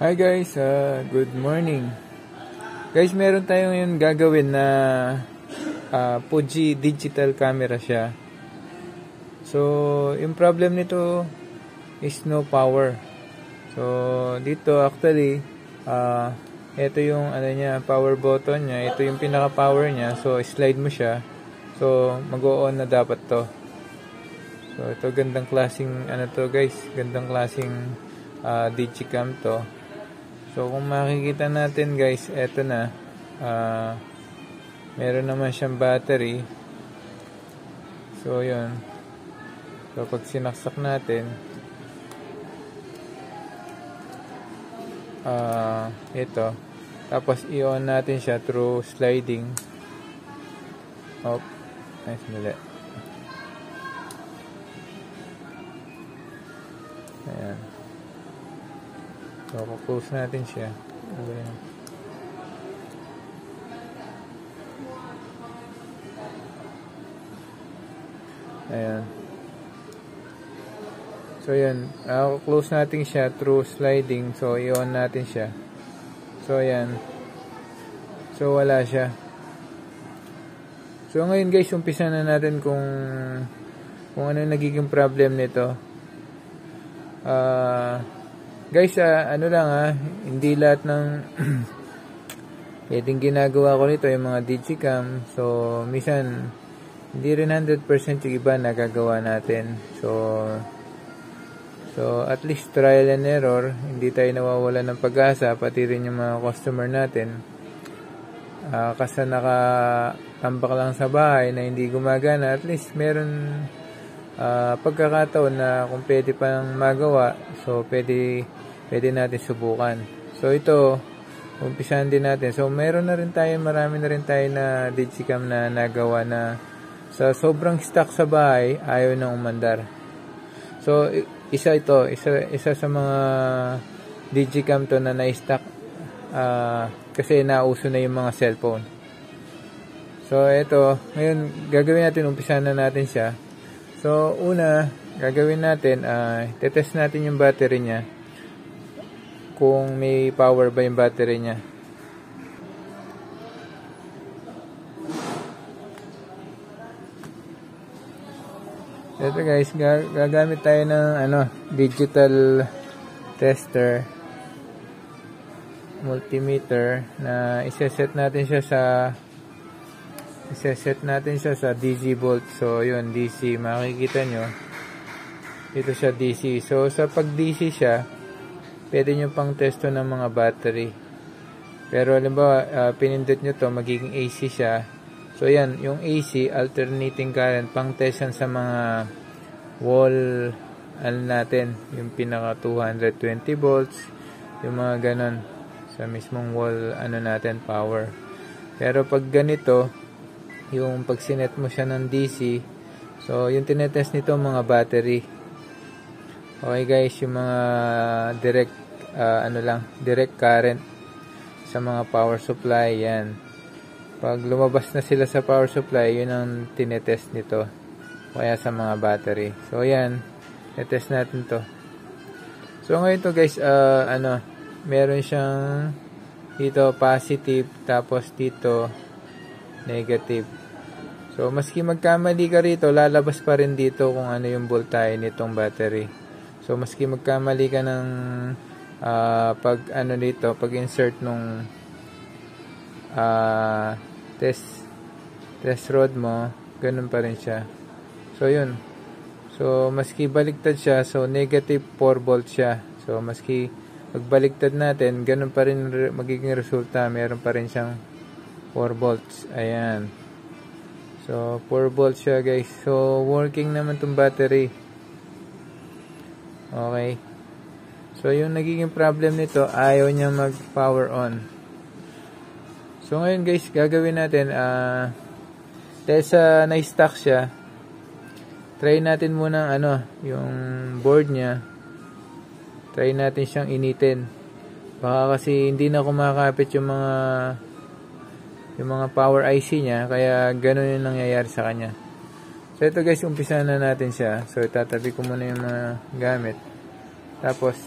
Hi guys, good morning. Guys, meron tayong ngayon gagawin na Fuji digital camera siya. So, yung problem nito is no power. So, dito actually, ito yung niya, power button niya. Ito yung pinaka-power niya. So, slide mo siya. So, mag-o-on na dapat to. So, ito gandang klaseng to guys. Gandang klaseng digicam to. So, kung makikita natin guys, eto na. Meron naman siyang battery. So, yun. So, pag sinaksak natin, ito. Tapos, i-on natin siya through sliding. Oh, nice, mali. Ayan. So, close natin siya. Ayan. So, yan. Close natin siya through sliding. So, i-on natin siya. So, ayan. So, wala siya. So, ngayon guys, umpisa na natin kung ano nagiging problem nito. Guys, ano lang hindi lahat ng pwedeng ginagawa ko nito yung mga digicam. So, minsan hindi rin 100% yung iba nagagawa natin. So at least trial and error. Hindi tayo nawawala ng pag-asa, pati rin yung mga customer natin. Kasi nakatambak lang sa bahay na hindi gumagana, at least meron pagkakataon na kung pwede pang magawa, so pwede natin subukan. So ito, umpisahan din natin. So meron na rin tayo, marami na rin tayo na digicam na nagawa na sa sobrang stock sa bahay, ayaw nang umandar. So isa sa mga digicam to na na-stock kasi nauso na yung mga cellphone. So ito, ngayon gagawin natin, umpisahan na natin siya. So, una, gagawin natin, tetest natin yung battery niya. Kung may power ba yung battery niya. Ito guys, gagamit tayo ng digital tester, multimeter, na iseset natin siya sa DC volt. So, yun, DC. Makikita nyo. Dito siya DC. So, sa pag DC siya, pwede nyo pang testo ng mga battery. Pero, halimbawa, pinindot nyo to, magiging AC siya. So, yan. Yung AC, alternating current, pang test yan sa mga wall, natin. Yung pinaka 220 volts. Yung mga ganon. Sa mismong wall, natin, power. Pero, pag ganito, yung pag sinet mo siya ng DC, so yung tinetest nito mga battery. Okay guys, yung mga direct current sa mga power supply, yan. Pag lumabas na sila sa power supply, yun ang tinetest nito. Kaya sa mga battery. So yan, netest natin to. So ngayon to guys, meron siyang dito positive, tapos dito negative. So, maski magkamali ka rito, lalabas pa rin dito kung ano yung voltahe nitong battery. So, maski magkamali ka ng pag insert nung test rod mo, ganun pa rin siya. So, yun. So, maski baliktad siya, so negative 4 volt siya. So, maski magbaliktad natin, ganun pa rin magiging resulta. Meron pa rin siyang 4 volts. Ayan. So, 4 volts siya guys. So, working naman tong battery. Okay. So, yung nagiging problem nito, ayaw niya mag-power on. So, ngayon guys, gagawin natin, dahil sa na-stock siya, try natin muna yung board niya. Try natin siyang initin. Baka kasi hindi na kumakapit yung mga power IC niya, kaya ganun yung nangyayari sa kanya. So ito guys, umpisa na natin siya. So tatabi ko muna yung mga gamit. Tapos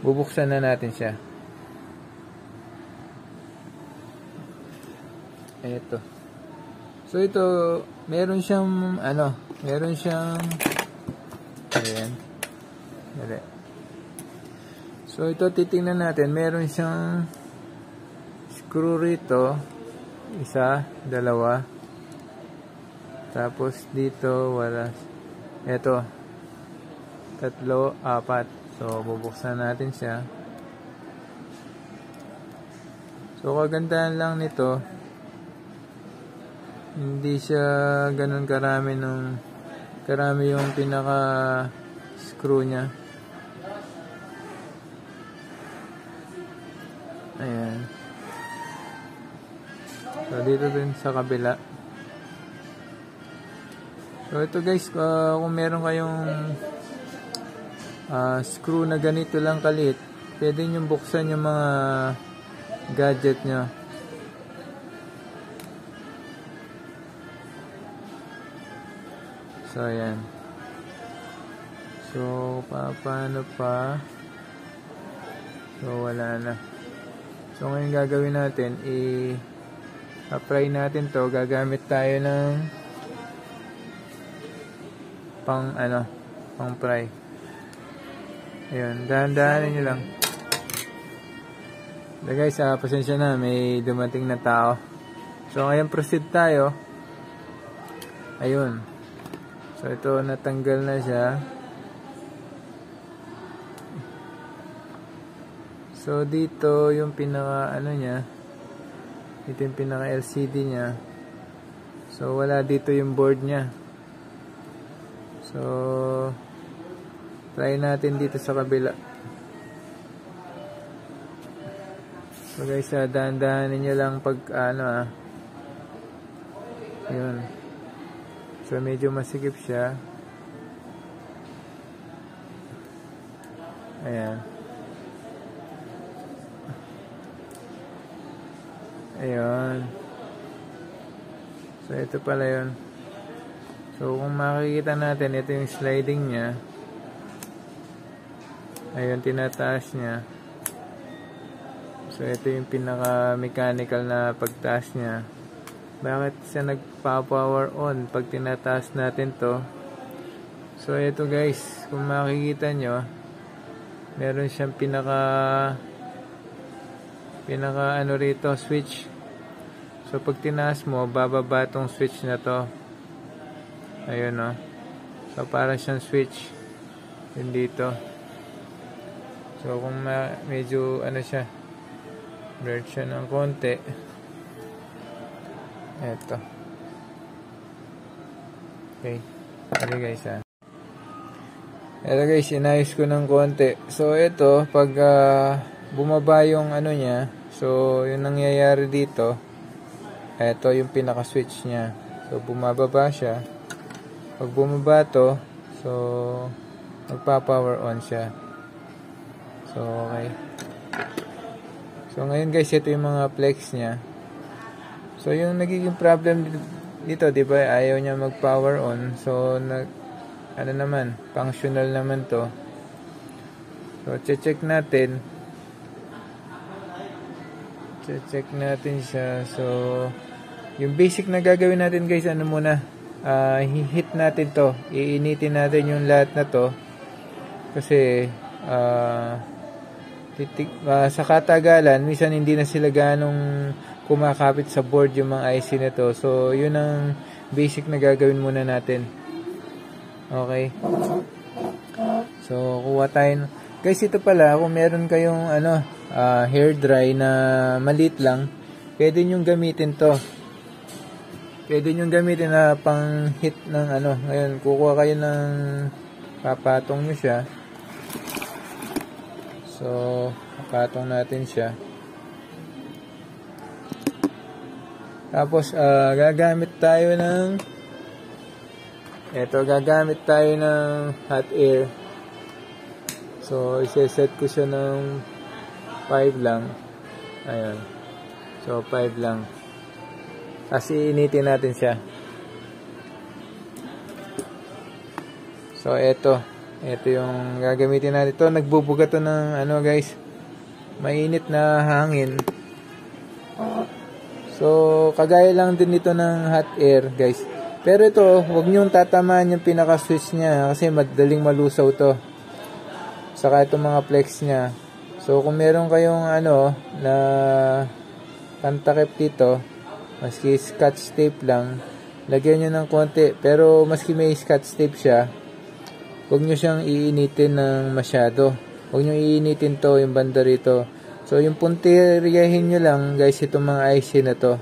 bubuksan na natin siya. Ito. So ito, meron siyang ayan. Dali. So ito titingnan natin, meron siyang screw rito, isa, dalawa. Tapos dito wala. Ito. 3, 4. So bubuksan natin siya. So kagandahan lang nito, hindi siya ganun karami yung pinaka screw niya. Ayan. So dito din sa kabila. So ito guys, kung meron kayong screw na ganito lang kaliit, pwede nyo buksan yung mga gadget nyo. So ayan. So paano pa? So wala na. So ngayon gagawin natin, i-apply natin to. Gagamit tayo ng pang fry. Ayun, dahan-dahanin nyo lang. So guys, pasensya na, may dumating na tao. So ngayon proceed tayo. Ayun. So ito, natanggal na siya. So dito yung pinaka niya, ito yung pinaka LCD niya. So wala dito yung board niya. So try natin dito sa kabila. So guys, dahan-dahanin nyo lang pag yun. So medyo masikip siya. Ayan. Ayun. So ito pala yun. So kung makikita natin, ito yung sliding niya. Ayun, tinataas niya. So ito yung pinaka mechanical na pagtaas niya. Bakit siya nagpa-power on pag tinataas natin to? So ito guys, kung makikita nyo, meron siyang pinaka rito, switch. So pag tinaas mo, bababa tong switch na to. Ayun o. So para siyang switch. Yun dito. So kung medyo siya, blurred siya ng konti. Eto. Okay. Okay guys Eto guys, inayos ko ng konti. So ito, pag bumaba yung niya, so yung nangyayari dito, eto yung pinaka switch niya. So bumababa siya. Pag bumaba to, so magpa-power on siya. So okay. So ngayon guys, ito yung mga flex niya. So yung nagiging problem dito, di ba, ayaw niya mag-power on. So naman, functional naman to. So check natin. Check natin siya. So yung basic na gagawin natin guys, muna, hit natin to. Iinitin natin yung lahat na to. Kasi sa katagalan, minsan hindi na sila ganong kumakapit sa board yung mga IC na to. So yun ang basic na gagawin muna natin. Okay. So kuha tayo. Guys, ito pala, kung meron kayong hair dry na maliit lang, pwede nyong gamitin to. Pwede nyong gamitin na pang hit ng Ngayon, kukuha kayo ng, papatong nyo siya. So papatong natin siya. Tapos gagamit tayo ng hot air. So iseset ko siya ng 5 lang. Ayan. So 5 lang. Kasi initin natin siya. So eto. Ito yung gagamitin natin. Ito, nagbubuga to ng ano guys, mainit na hangin. So, kagaya lang din ito ng hot air guys. Pero ito, huwag nyong tatamaan yung pinaka-switch niya kasi madaling malusaw to. Saka itong mga flex niya. So, kung meron kayong ano na pantakip dito, maski scotch tape lang, lagyan nyo ng konti. Pero maski may scotch tape siya, huwag nyo siyang iinitin ng masyado. Huwag nyo iinitin to, yung banda rito. So, yung punteriyahin nyo lang guys, itong mga IC na to.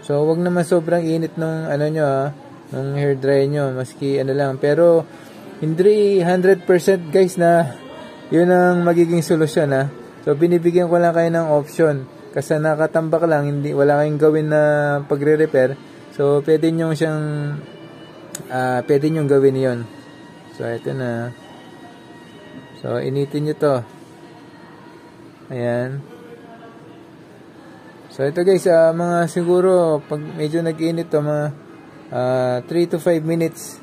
So, wag naman sobrang init nung ano nyo nung hair dry nyo, maski ano lang. Pero, hindi 100% guys na yun ang magiging solusyon So, binibigyan ko lang kayo ng option. Kasi nakatambak lang, wala kayong gawin na pagre-repair. So, pwede nyo siyang, pwede nyo gawin yon. So, ito na. So, initin nyo to. Ayan. So, ito guys, mga siguro, pag medyo nag-init to, mga 3 to 5 minutes.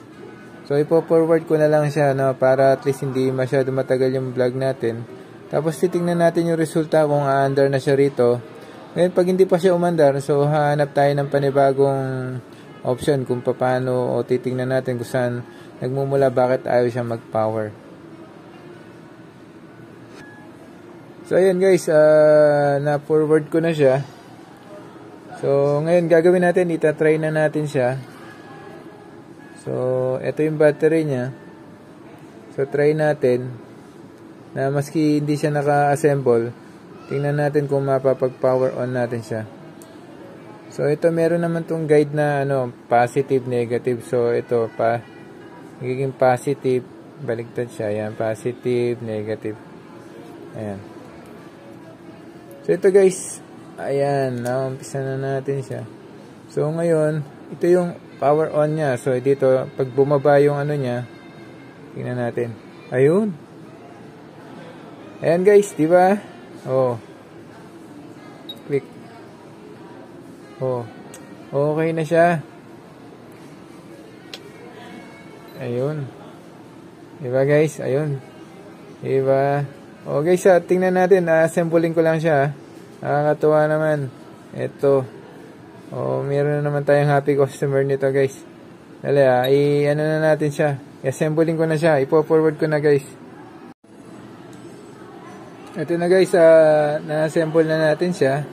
So, ipo-forward ko na lang siya, para at least hindi masyado matagal yung vlog natin. Tapos, titingnan natin yung resulta kung aandar na siya rito. Ngayon, pag hindi pa siya umandar, so, hahanap tayo ng panibagong option kung paano, o titingnan natin kung saan nagmumula, bakit ayaw siya mag-power. So, ayan guys, na-forward ko na siya. So, ngayon gagawin natin, itatry na natin siya. So, ito yung battery niya. So, try natin na maski hindi siya naka-assemble, tingnan natin kung mapapag-power on natin siya. So, ito meron naman tong guide na positive, negative. So, ito magiging positive, baligtad siya. Ayan, positive, negative. Ayan. So, ito guys, ayan, naumpisa na natin siya. So, ngayon, ito yung power on niya. So, dito, pag bumaba yung niya, tingnan natin. Ayun. Ayan guys, di ba? Oh. Click. Oh. Okay na siya. Ayun. Di ba guys? Ayun. Di ba? Oh guys, tingnan natin. Assembling ko lang siya. Nakakatuwa naman. Ito. Oh, meron na naman tayong happy customer nito guys. Dali i-ano na natin siya. I-assembling ko na siya. Ipo-forward ko na guys. Ito na guys, na-assemble na natin siya.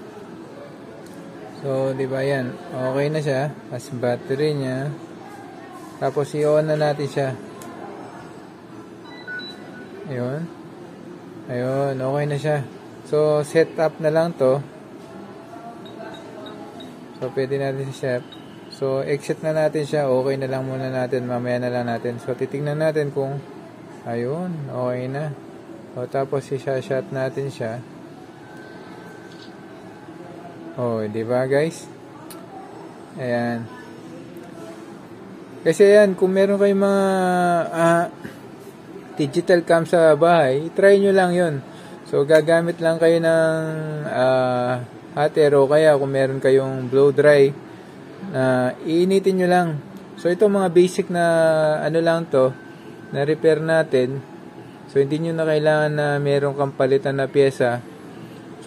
So, di ba yan? Okay na siya. As battery niya. Tapos i-on na natin siya. Ayun. Ayun, okay na siya. So, set up na lang to. So, pwede natin set. So, exit na natin siya. Okay na lang muna natin. Mamaya na lang natin. So, titingnan natin kung ayun, okay na. So, tapos i-shot natin siya. Oh, di ba guys? Ayan. Kasi ayan, kung meron kayong mga digital cam sa bahay, try nyo lang yun. So, gagamit lang kayo ng hot air o kaya kung meron kayong blow dry, iinitin nyo lang. So, ito mga basic na lang to, na repair natin. So, hindi nyo na kailangan na meron kang palitan na pyesa.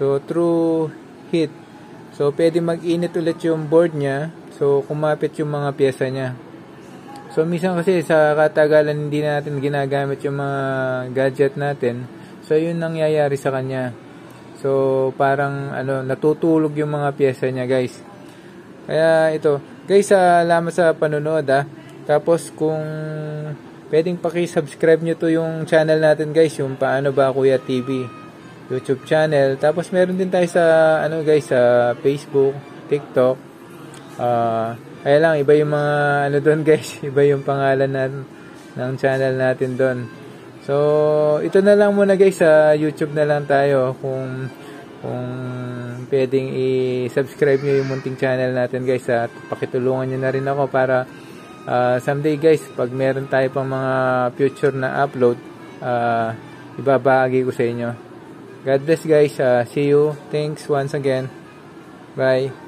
So, through heat. So, pwede mag-init ulit yung board niya. So, kumapit yung mga pyesa niya. So, minsan kasi sa katagalan hindi natin ginagamit yung mga gadget natin. So, yun nangyayari sa kanya. So, parang natutulog yung mga pyesa niya, guys. Kaya ito, guys, salamat sa panonood Tapos kung pwedeng paki-subscribe nyo to yung channel natin, guys, yung Paano Ba Kuya TV YouTube channel. Tapos meron din tayo sa guys, sa Facebook, TikTok. Kaya lang, iba yung mga doon guys, iba yung pangalan ng channel natin doon. So, ito na lang muna guys, sa YouTube na lang tayo kung pwedeng i-subscribe nyo yung munting channel natin guys, at pakitulungan nyo na rin ako para someday guys, pag meron tayo pang mga future na upload, ibabahagi ko sa inyo. God bless guys, see you, thanks once again, bye.